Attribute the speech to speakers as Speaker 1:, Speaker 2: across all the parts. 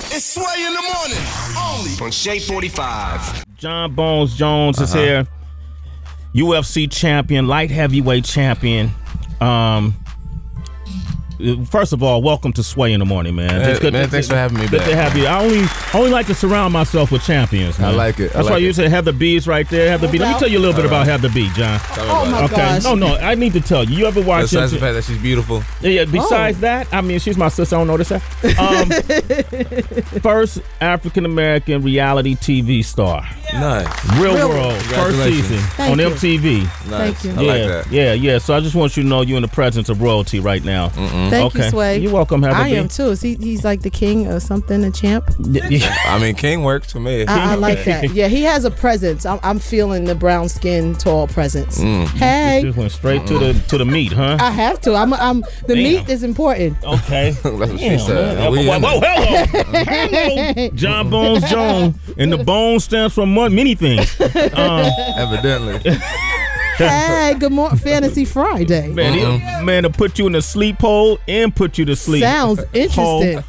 Speaker 1: It's Sway in the morning, only on Shea 45.
Speaker 2: John Bones Jones is here. UFC champion, light heavyweight champion. First of all, welcome to Sway in the morning, man.
Speaker 3: Thanks for having me back.
Speaker 2: Good to have you. I only like to surround myself with champions, man.
Speaker 3: I like it.
Speaker 2: That's why you said Heather B's right there. Heather B. Let me tell you a little bit about Heather B, John.
Speaker 4: Oh my gosh.
Speaker 2: No, I need to tell you. You ever watch
Speaker 3: Besides the fact that she's beautiful.
Speaker 2: Yeah, besides that, I mean, she's my sister. I don't notice that. First African-American reality TV star.
Speaker 3: Nice.
Speaker 2: Real World, first season on MTV.
Speaker 3: Nice.
Speaker 4: Thank you.
Speaker 3: I like that.
Speaker 2: Yeah. So I just want you to know you're in the presence of royalty right now.
Speaker 4: Thank you, Sway.
Speaker 2: You're welcome, Heather
Speaker 4: I
Speaker 2: B.
Speaker 4: am too. He's like the king or something, a champ.
Speaker 3: I mean, King works for me.
Speaker 4: I like that. Yeah, he has a presence. I'm feeling the brown skin, tall presence. Hey,
Speaker 2: Just went straight to the meat, huh?
Speaker 4: I have to. The meat is important.
Speaker 2: Okay.
Speaker 3: That's what she said.
Speaker 2: Hello. John Bones Jones. And the bone stands for many things.
Speaker 3: Evidently.
Speaker 4: Hey, good morning, Fantasy Friday.
Speaker 2: Man, to put you in a sleep hole and put you to sleep.
Speaker 4: Sounds interesting.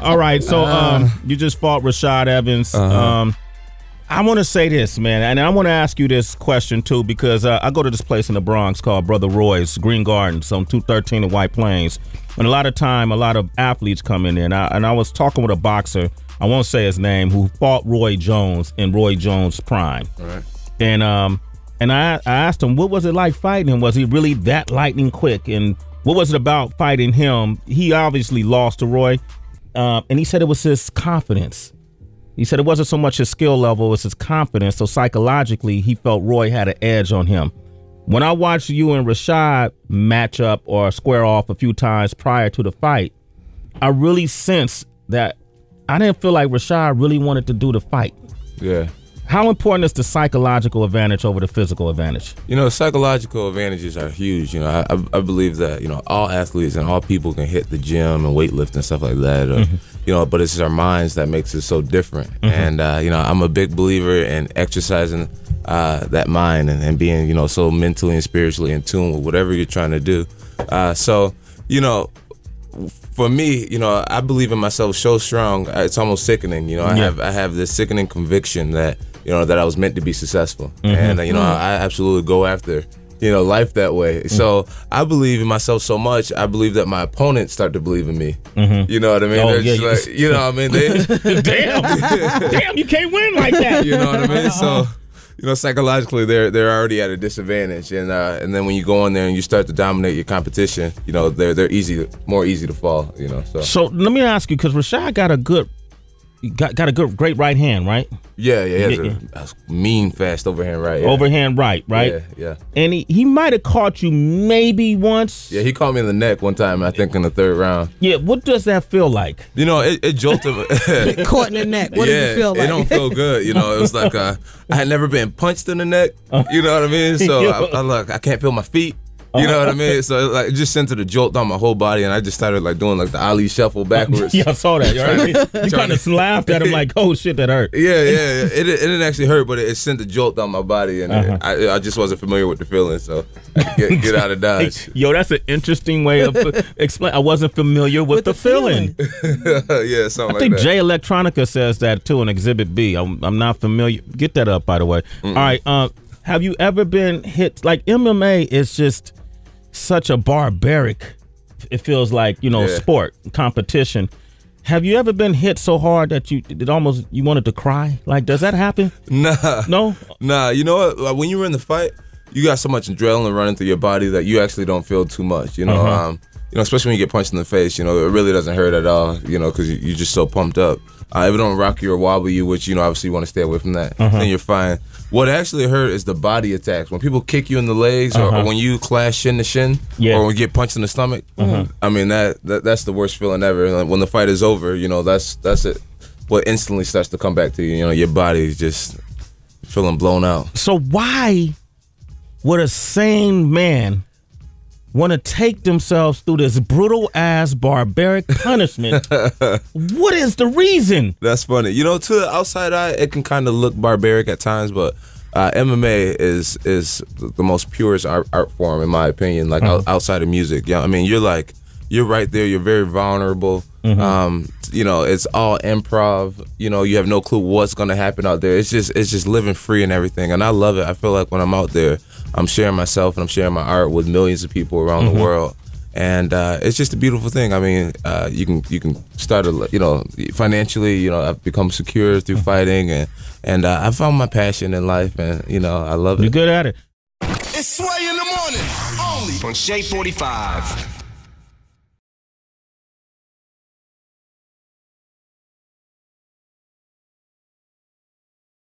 Speaker 2: All right, so you just fought Rashad Evans. I want to say this, man, and I want to ask you this question too, because I go to this place in the Bronx called Brother Roy's Green Gardens on 213 in White Plains, and a lot of athletes come in there, and I was talking with a boxer, I won't say his name, who fought Roy Jones in Roy Jones' prime.
Speaker 3: All right.
Speaker 2: And I asked him, what was it like fighting him? Was he really that lightning quick? And what was it about fighting him? He obviously lost to Roy, and he said it was his confidence. He said it wasn't so much his skill level, it was his confidence. So psychologically, he felt Roy had an edge on him. When I watched you and Rashad match up or square off a few times prior to the fight, I really sensed that I didn't feel like Rashad really wanted to do the fight.
Speaker 3: Yeah.
Speaker 2: How important is the psychological advantage over the physical advantage?
Speaker 3: Psychological advantages are huge. I believe that, all athletes and all people can hit the gym and weightlift and stuff like that. But it's our minds that makes it so different. And, I'm a big believer in exercising that mind and being, so mentally and spiritually in tune with whatever you're trying to do. For me, I believe in myself so strong, it's almost sickening. I have this sickening conviction that, that I was meant to be successful. And, I absolutely go after, life that way. So I believe in myself so much, I believe that my opponents start to believe in me. You know what I mean?
Speaker 2: Oh,
Speaker 3: They're just like, you know what I mean? They,
Speaker 2: Damn, you can't win like that.
Speaker 3: You know what I mean? So, psychologically, they're already at a disadvantage, and then when you go in there and you start to dominate your competition, they're more easy to fall.
Speaker 2: So let me ask you, because Rashad got a great right hand, right?
Speaker 3: Yeah, he has a mean, fast overhand right. Yeah.
Speaker 2: Overhand right?
Speaker 3: Yeah.
Speaker 2: And he might have caught you maybe once.
Speaker 3: Yeah, he caught me in the neck one time, I think, in the third round.
Speaker 2: Yeah, what does that feel like?
Speaker 4: Caught
Speaker 3: It
Speaker 4: in the neck. What does it feel like?
Speaker 3: It don't feel good. It was like I had never been punched in the neck. You know what I mean? So I can't feel my feet. You know what I mean? So it just sent a jolt down my whole body, and I just started doing the Ali shuffle backwards.
Speaker 2: Yeah, I saw that. You kind of laughed at him like, "Oh shit, that hurt."
Speaker 3: Yeah. It didn't actually hurt, but it sent a jolt down my body, and I just wasn't familiar with the feeling, so I had to get out of Dodge.
Speaker 2: Yo, that's an interesting way of explain. I wasn't familiar with the feeling.
Speaker 3: Yeah, something
Speaker 2: I think
Speaker 3: like that.
Speaker 2: Jay Electronica says that too in Exhibit B. I'm not familiar. Get that up, by the way. All right. Have you ever been hit? Like MMA is just such a barbaric, it feels like, sport, competition. Have you ever been hit so hard that you wanted to cry? Like, does that happen?
Speaker 3: Nah.
Speaker 2: No?
Speaker 3: Nah, you know what? Like, when you were in the fight, you got so much adrenaline running through your body that you actually don't feel too much, especially when you get punched in the face, it really doesn't hurt at all, because you're just so pumped up. If it don't rock you or wobble you, which, obviously you want to stay away from that, then you're fine. What actually hurt is the body attacks. When people kick you in the legs or when you clash shin to shin or when you get punched in the stomach, I mean, that's the worst feeling ever. And when the fight is over, that's it. What instantly starts to come back to you, your body is just feeling blown out.
Speaker 2: So why would a sane man want to take themselves through this brutal-ass, barbaric punishment? What is the reason?
Speaker 3: That's funny. To the outside eye, it can kind of look barbaric at times, but MMA is the most purest art form, in my opinion, outside of music. Yeah, I mean, you're right there. You're very vulnerable. You know, it's all improv. You know, you have no clue what's gonna happen out there. It's just living free and everything, and I love it. I feel like when I'm out there, I'm sharing myself and I'm sharing my art with millions of people around the world. And it's just a beautiful thing. I mean, you can start, financially. You know, I've become secure through fighting, and I found my passion in life, and you know, I love it.
Speaker 2: You're good at it.
Speaker 1: It's Sway in the morning, only on Shade 45.